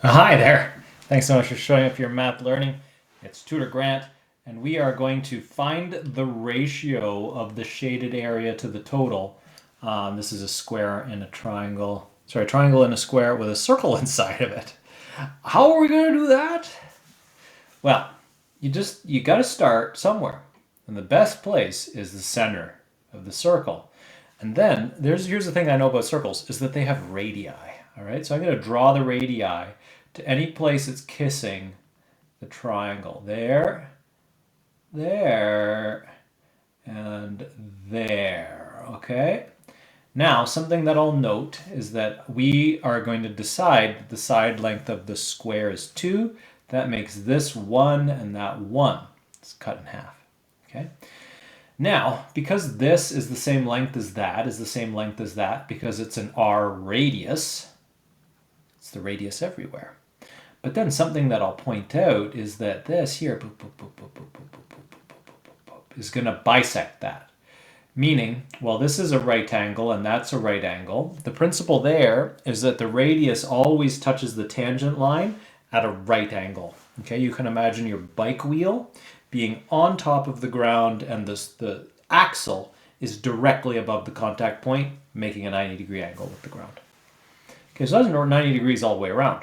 Hi there. Thanks so much for showing up for your math learning. It's Tutor Grant, and we are going to find the ratio of the shaded area to the total. This is a square and a triangle. Sorry, a triangle and a square with a circle inside of it. How are we going to do that? Well, you got to start somewhere, and the best place is the center of the circle. And then here's the thing I know about circles is that they have radii. All right, so I'm going to draw the radii to any place it's kissing the triangle. There, there, and there. Okay. Now, something that I'll note is that we are going to decide the side length of the square is 2. That makes this 1 and that 1. It's cut in half. Okay. Now, because this is the same length as that, because it's an r radius, it's the radius everywhere. But then something that I'll point out is that this here is going to bisect that. Meaning, well, this is a right angle and that's a right angle. The principle there is that the radius always touches the tangent line at a right angle. Okay, you can imagine your bike wheel being on top of the ground and the axle is directly above the contact point, making a 90-degree angle with the ground. Okay, so that's 90 degrees all the way around.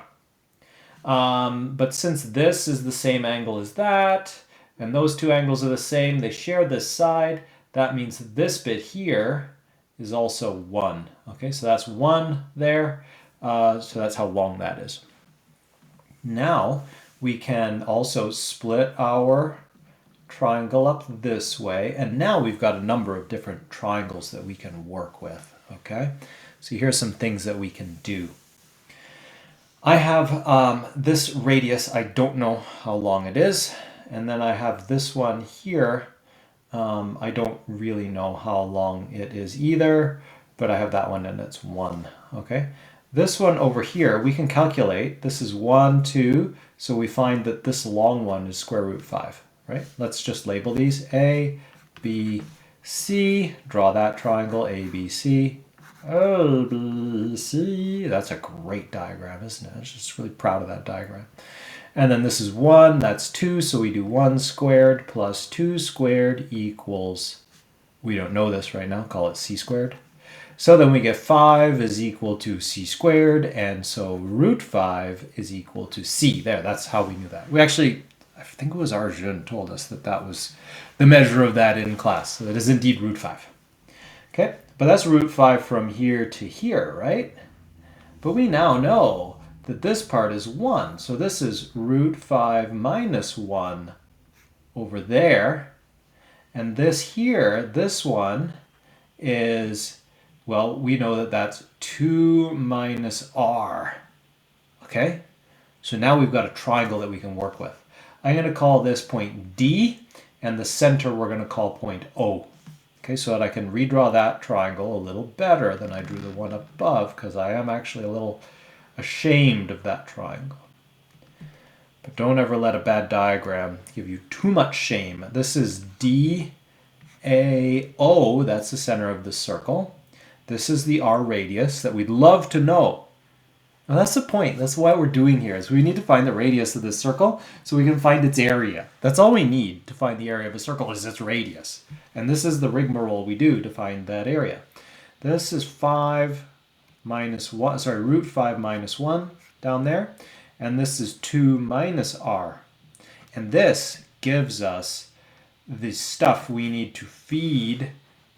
But since this is the same angle as that, and those two angles are the same, they share this side, that means this bit here is also 1. Okay, so that's 1 there. So that's how long that is. Now we can also split our triangle up this way, and now we've got a number of different triangles that we can work with. Okay, so here's some things that we can do. I have this radius, I don't know how long it is, and then I have this one here. I don't really know how long it is either, but I have that one and it's 1. Okay, this one over here we can calculate. This is 1, 2, so we find that this long one is square root 5. Right? Let's just label these A, B, C. Draw that triangle A, B, C. A, B, C. That's a great diagram, isn't it? I'm just really proud of that diagram. And then this is 1, that's 2, so we do 1 squared plus 2 squared equals, we don't know this right now, call it c squared. So then we get 5 is equal to c squared, and so root 5 is equal to c. There, that's how we knew that. We actually, I think it was Arjun told us that that was the measure of that in class. So that is indeed root 5. Okay, but that's root 5 from here to here, right? But we now know that this part is 1. So this is root 5 minus 1 over there. And this here, this one is, well, we know that that's 2 minus r. Okay? So now we've got a triangle that we can work with. I'm going to call this point D, and the center we're going to call point O. Okay, so that I can redraw that triangle a little better than I drew the one above, because I am actually a little ashamed of that triangle. But don't ever let a bad diagram give you too much shame. This is DAO, that's the center of the circle. This is the R radius that we'd love to know. Now that's the point. That's why we're doing here, is we need to find the radius of this circle so we can find its area. That's all we need to find the area of a circle, is its radius. And this is the rigmarole we do to find that area. This is 5 minus 1, sorry, root 5 minus 1 down there. And this is 2 minus r. And this gives us the stuff we need to feed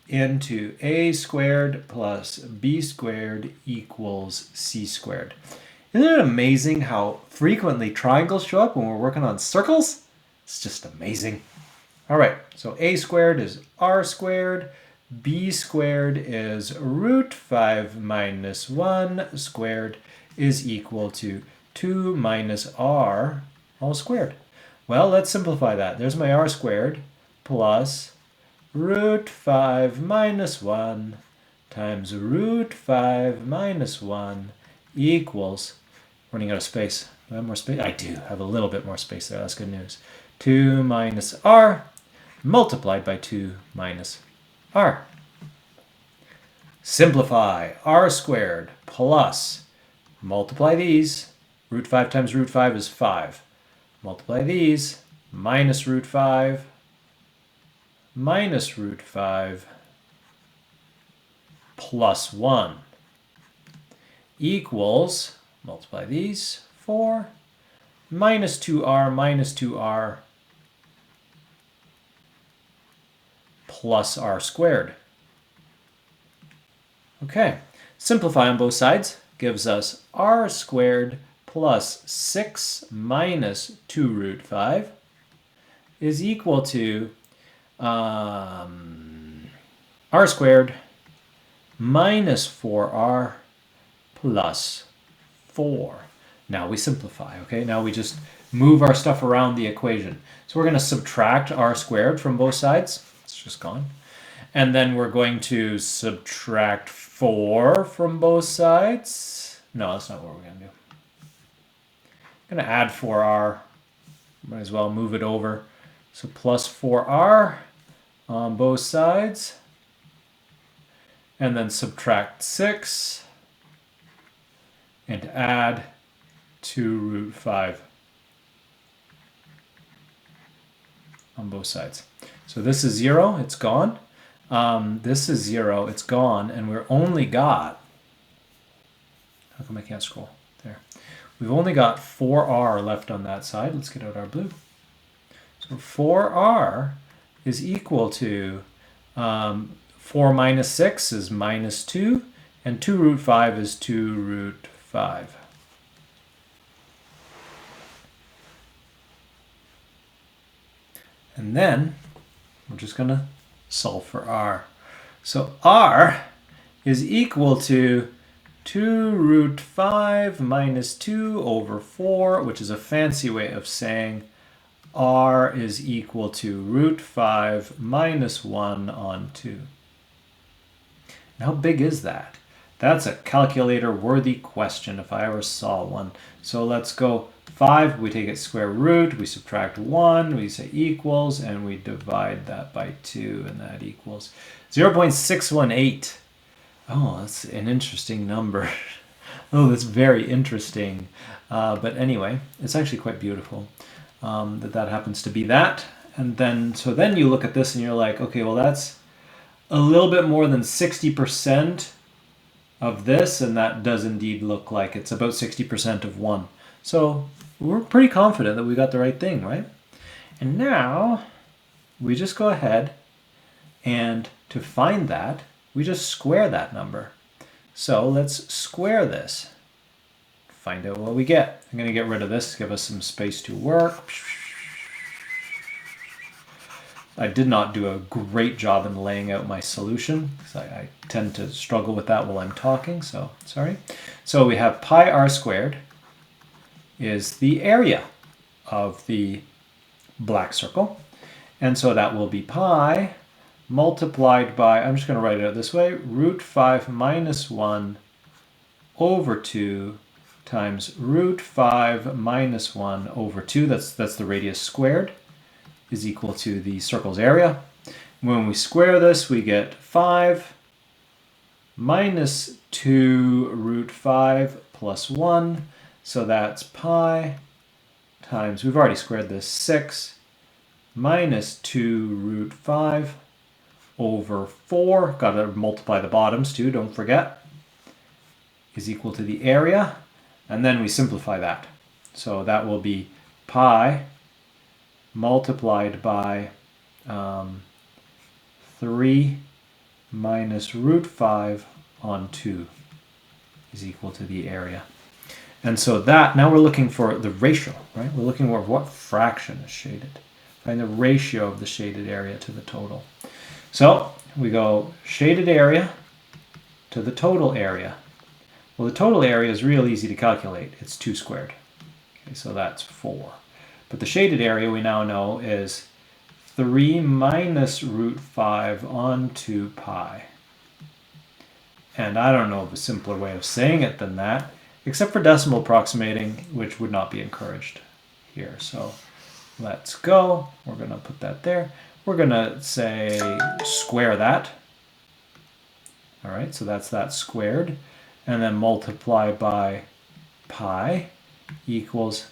into a squared plus b squared equals c squared. Isn't it amazing how frequently triangles show up when we're working on circles? It's just amazing. All right, so a squared is r squared, b squared is root 5 minus 1 squared is equal to 2 minus r all squared. Well, let's simplify that. There's my r squared plus root 5 minus 1 times root 5 minus 1 equals, running out of space. Do I have more space? I do have a little bit more space there. That's good news. 2 minus r multiplied by 2 minus r. Simplify. R squared plus, multiply these, Root 5 times root 5 is 5. Multiply these. Minus root 5. Minus root 5 plus 1 equals, multiply these, 4 minus 2r plus r squared. Okay, simplify on both sides gives us r squared plus 6 minus 2 root 5 is equal to r squared minus 4r plus 4. Now we simplify, okay? Now we just move our stuff around the equation. So we're going to subtract r squared from both sides. It's just gone. And then we're going to subtract 4 from both sides. No, that's not what we're going to do. I'm going to add 4r. Might as well move it over. So plus 4r on both sides. And then subtract 6. And add 2 root 5 on both sides. So this is 0, it's gone. This is 0, it's gone, and we're only got, how come I can't scroll? There. We've only got 4r left on that side. Let's get out our blue. So 4r is equal to 4 minus 6 is minus 2, and 2 root 5 is 2 root 5. And then we're just going to solve for r. So r is equal to 2 root 5 minus 2 over 4, which is a fancy way of saying r is equal to root 5 minus 1 on 2. And how big is that? That's a calculator-worthy question if I ever saw one. So let's go 5, we take its square root, we subtract 1, we say equals, and we divide that by 2, and that equals 0.618. Oh, that's an interesting number. Oh, that's very interesting. But anyway, it's actually quite beautiful that happens to be that. And then, so then you look at this and you're like, okay, well that's a little bit more than 60% of this, and that does indeed look like it's about 60% of 1. So we're pretty confident that we got the right thing, right? And now we just go ahead and to find that, we just square that number. So let's square this. Find out what we get. I'm going to get rid of this, give us some space to work. I did not do a great job in laying out my solution, because I tend to struggle with that while I'm talking, so sorry. So we have pi r squared is the area of the black circle. And so that will be pi multiplied by, I'm just going to write it out this way, root 5 minus 1 over 2 times root 5 minus 1 over 2, that's the radius squared, is equal to the circle's area. When we square this, we get 5 minus 2 root 5 plus 1. So that's pi times, we've already squared this, 6 minus 2 root 5 over 4. Got to multiply the bottoms too, don't forget, is equal to the area. And then we simplify that. So that will be pi multiplied by 3 minus root 5 on 2 is equal to the area. And so that, now we're looking for the ratio, right? We're looking for what fraction is shaded. Find the ratio of the shaded area to the total. So we go shaded area to the total area. Well, the total area is real easy to calculate. It's 2 squared. Okay, so that's 4. But the shaded area we now know is 3 minus root 5 on 2 pi. And I don't know of a simpler way of saying it than that, except for decimal approximating, which would not be encouraged here. So let's go. We're going to put that there. We're going to say square that. All right, so that's that squared. And then multiply by pi equals,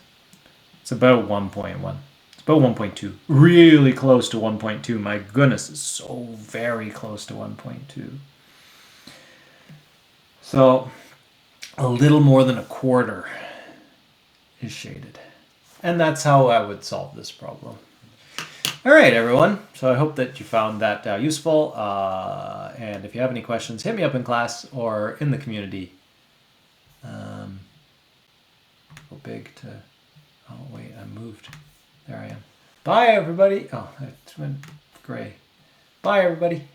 it's about 1.1. It's about 1.2. Really close to 1.2. My goodness, it's so very close to 1.2. So a little more than a quarter is shaded. And that's how I would solve this problem. All right, everyone. So I hope that you found that useful. And if you have any questions, hit me up in class or in the community. Go big to... Oh, wait, I moved. There I am. Bye, everybody. Oh, it went gray. Bye, everybody.